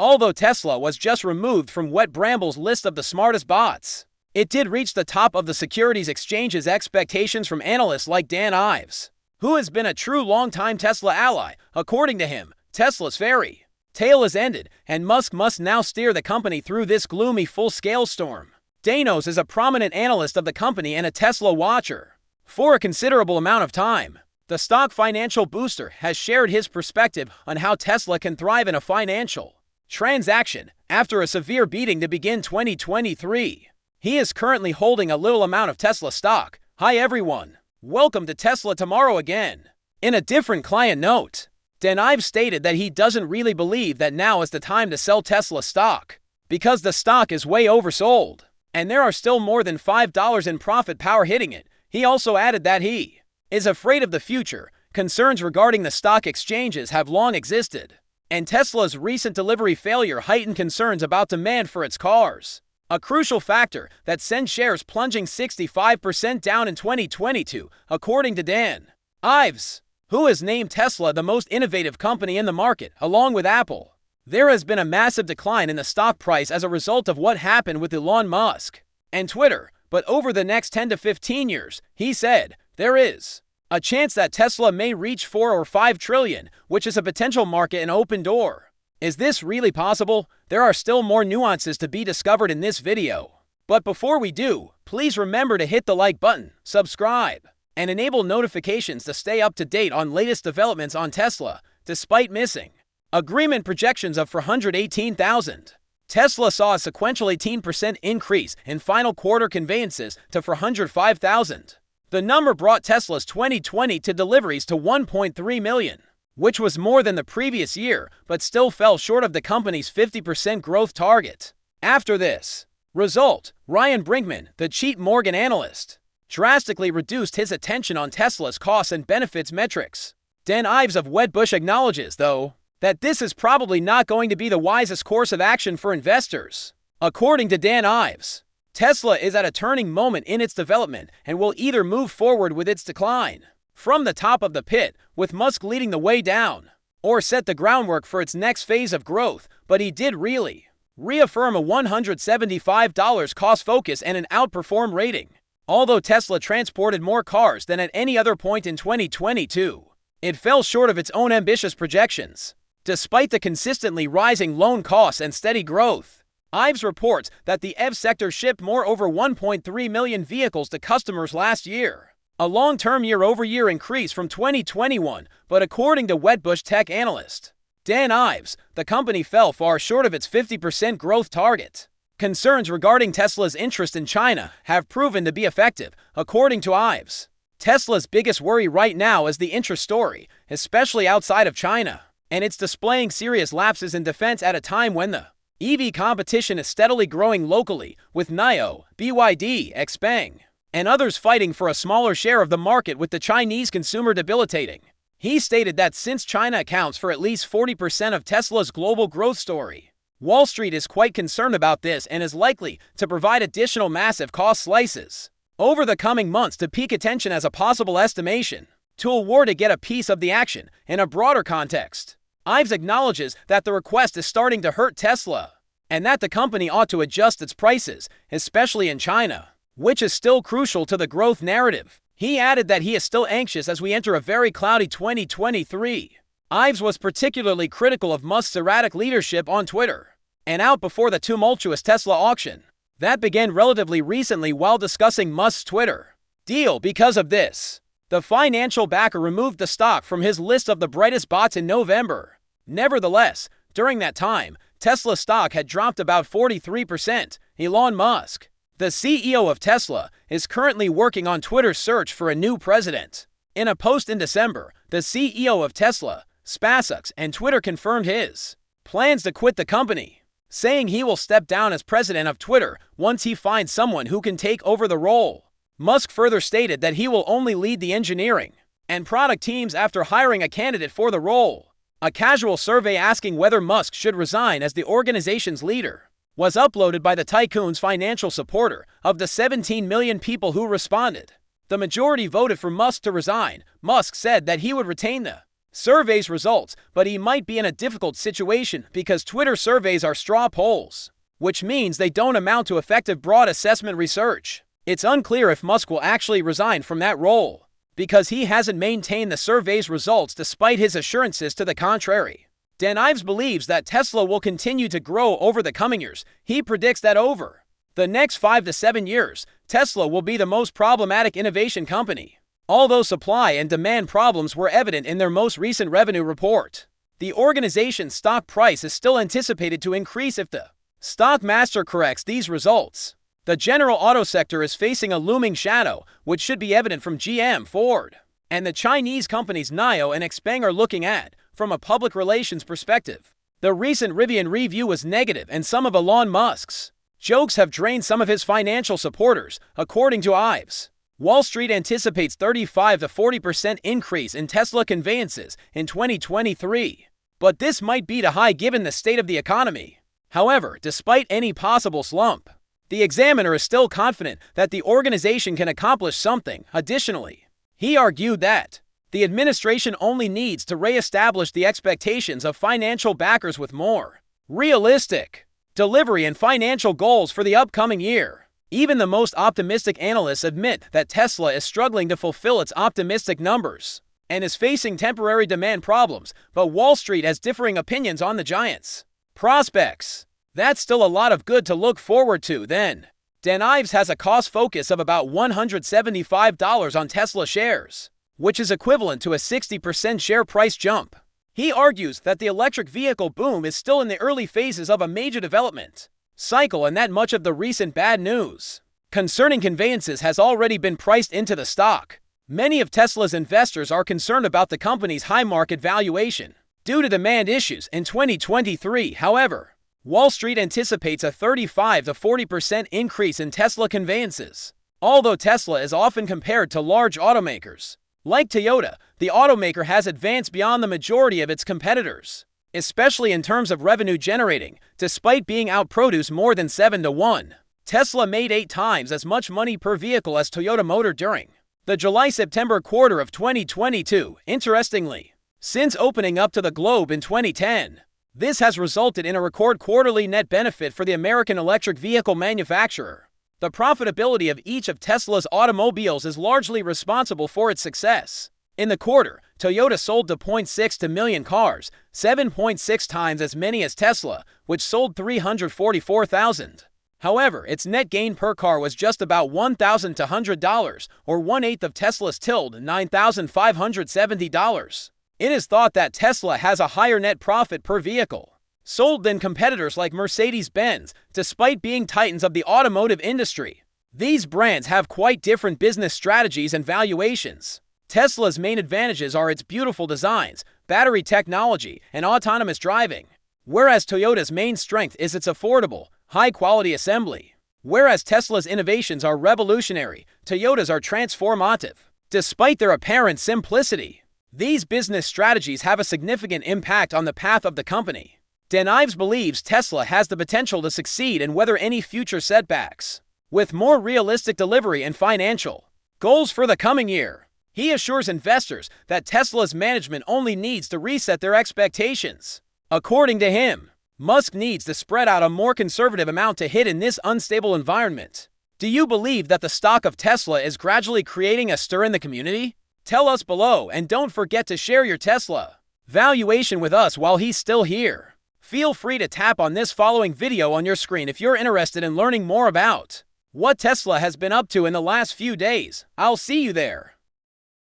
Although Tesla was just removed from Wet Bramble's list of the smartest bots, it did reach the top of the Securities Exchange's expectations from analysts like Dan Ives, who has been a true long-time Tesla ally. According to him, Tesla's fairy tale is ended, and Musk must now steer the company through this gloomy full-scale storm. Danos is a prominent analyst of the company and a Tesla watcher for a considerable amount of time. The stock financial booster has shared his perspective on how Tesla can thrive in a financial transaction after a severe beating to begin 2023. He is currently holding a little amount of Tesla stock. Hi everyone, welcome to Tesla Tomorrow again. In a different client note, Dan Ives stated that he doesn't really believe that now is the time to sell Tesla stock because the stock is way oversold, and there are still more than $5 in profit power hitting it. He also added that he is afraid of the future. Concerns regarding the stock exchanges have long existed, and Tesla's recent delivery failure heightened concerns about demand for its cars, a crucial factor that sent shares plunging 65% down in 2022, according to Dan Ives, who has named Tesla the most innovative company in the market, along with Apple. There has been a massive decline in the stock price as a result of what happened with Elon Musk and Twitter, but over the next 10 to 15 years, he said, there is a chance that Tesla may reach 4 or 5 trillion, which is a potential market and open door. Is this really possible? There are still more nuances to be discovered in this video. But before we do, please remember to hit the like button, subscribe, and enable notifications to stay up to date on latest developments on Tesla. Despite missing agreement projections of 418,000, Tesla saw a sequential 18% increase in final quarter conveyances to 405,000. The number brought Tesla's 2022 deliveries to 1.3 million, which was more than the previous year, but still fell short of the company's 50% growth target. After this result, Ryan Brinkman, the Cheat Morgan analyst, drastically reduced his attention on Tesla's costs and benefits metrics. Dan Ives of Wedbush acknowledges, though, that this is probably not going to be the wisest course of action for investors. According to Dan Ives, Tesla is at a turning moment in its development and will either move forward with its decline from the top of the pit, with Musk leading the way down, or set the groundwork for its next phase of growth. But he did really reaffirm a $175 cost focus and an outperform rating. Although Tesla transported more cars than at any other point in 2022, it fell short of its own ambitious projections, despite the consistently rising loan costs and steady growth. Ives reports that the EV sector shipped over 1.3 million vehicles to customers last year, a long-term year-over-year increase from 2021, but according to Wedbush tech analyst Dan Ives, the company fell far short of its 50% growth target. Concerns regarding Tesla's interest in China have proven to be effective, according to Ives. Tesla's biggest worry right now is the interest story, especially outside of China, and it's displaying serious lapses in defense at a time when the EV competition is steadily growing locally, with NIO, BYD, Xpeng, and others fighting for a smaller share of the market, with the Chinese consumer debilitating. He stated that since China accounts for at least 40% of Tesla's global growth story, Wall Street is quite concerned about this and is likely to provide additional massive cost slices over the coming months to pique attention as a possible estimation to a war to get a piece of the action. In a broader context, Ives acknowledges that the request is starting to hurt Tesla, and that the company ought to adjust its prices, especially in China, which is still crucial to the growth narrative. He added that he is still anxious as we enter a very cloudy 2023. Ives was particularly critical of Musk's erratic leadership on Twitter, and out before the tumultuous Tesla auction that began relatively recently while discussing Musk's Twitter deal. Because of this, the financial backer removed the stock from his list of the brightest bots in November. Nevertheless, during that time, Tesla stock had dropped about 43%. Elon Musk, the CEO of Tesla, is currently working on Twitter's search for a new president. In a post in December, the CEO of Tesla, SpaceX, and Twitter confirmed his plans to quit the company, saying he will step down as president of Twitter once he finds someone who can take over the role. Musk further stated that he will only lead the engineering and product teams after hiring a candidate for the role. A casual survey asking whether Musk should resign as the organization's leader was uploaded by the tycoon's financial supporter. Of the 17 million people who responded, the majority voted for Musk to resign. Musk said that he would retain the surveys results, but he might be in a difficult situation because Twitter surveys are straw polls, which means they don't amount to effective broad assessment research. It's unclear if Musk will actually resign from that role, because he hasn't maintained the survey's results despite his assurances to the contrary. Dan Ives believes that Tesla will continue to grow over the coming years. He predicts that over the next 5 to 7 years, Tesla will be the most problematic innovation company. Although supply and demand problems were evident in their most recent revenue report, the organization's stock price is still anticipated to increase if the stock master corrects these results. The general auto sector is facing a looming shadow, which should be evident from GM, Ford, and the Chinese companies NIO and Xpeng are looking at from a public relations perspective. The recent Rivian review was negative, and some of Elon Musk's jokes have drained some of his financial supporters, according to Ives. Wall Street anticipates 35 to 40% increase in Tesla conveyances in 2023, but this might be too high given the state of the economy. However, despite any possible slump, the Examiner is still confident that the organization can accomplish something. Additionally, he argued that the administration only needs to re-establish the expectations of financial backers with more realistic delivery and financial goals for the upcoming year. Even the most optimistic analysts admit that Tesla is struggling to fulfill its optimistic numbers and is facing temporary demand problems, but Wall Street has differing opinions on the giant's prospects. That's still a lot of good to look forward to then. Dan Ives has a cost focus of about $175 on Tesla shares, which is equivalent to a 60% share price jump. He argues that the electric vehicle boom is still in the early phases of a major development cycle and that much of the recent bad news concerning conveyances has already been priced into the stock. Many of Tesla's investors are concerned about the company's high market valuation due to demand issues in 2023. However, Wall Street anticipates a 35 to 40% increase in Tesla conveyances. Although Tesla is often compared to large automakers like Toyota, the automaker has advanced beyond the majority of its competitors, especially in terms of revenue generating. Despite being outproduced more than 7 to 1, Tesla made 8 times as much money per vehicle as Toyota Motor during the July-September quarter of 2022. Interestingly, since opening up to the globe in 2010, this has resulted in a record quarterly net benefit for the American electric vehicle manufacturer. The profitability of each of Tesla's automobiles is largely responsible for its success. In the quarter, Toyota sold 2.6 million cars, 7.6 times as many as Tesla, which sold 344,000. However, its net gain per car was just about $1,200, or one-eighth of Tesla's $9,570. It is thought that Tesla has a higher net profit per vehicle sold than competitors like Mercedes-Benz, despite being titans of the automotive industry. These brands have quite different business strategies and valuations. Tesla's main advantages are its beautiful designs, battery technology, and autonomous driving, whereas Toyota's main strength is its affordable, high-quality assembly. Whereas Tesla's innovations are revolutionary, Toyota's are transformative. Despite their apparent simplicity, these business strategies have a significant impact on the path of the company. Dan Ives believes Tesla has the potential to succeed and weather any future setbacks with more realistic delivery and financial goals for the coming year. He assures investors that Tesla's management only needs to reset their expectations. According to him, Musk needs to spread out a more conservative amount to hit in this unstable environment. Do you believe that the stock of Tesla is gradually creating a stir in the community? Tell us below, and don't forget to share your Tesla valuation with us while he's still here. Feel free to tap on this following video on your screen if you're interested in learning more about what Tesla has been up to in the last few days. I'll see you there.